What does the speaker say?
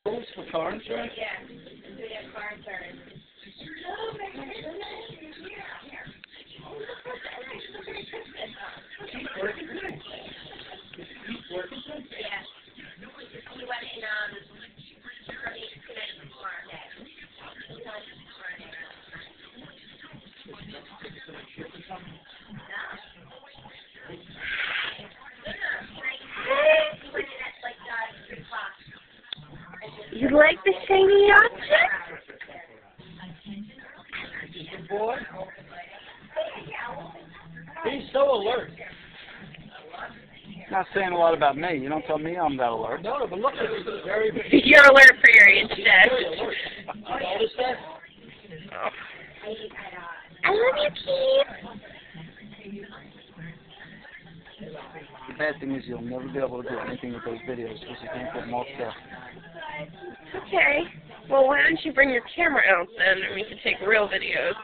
For car insurance? Yeah, we have car insurance. Yeah. He went in, You like the shiny object? Good boy. He's so alert. Not saying a lot about me. You don't tell me I'm that alert. No, but look, it's very. You're alert for your age, Dad. Notice that? Oh. I love you, Keith. The bad thing is you'll never be able to do anything with those videos because you can't put them all together. Okay. Well, why don't you bring your camera out then and we can take real videos?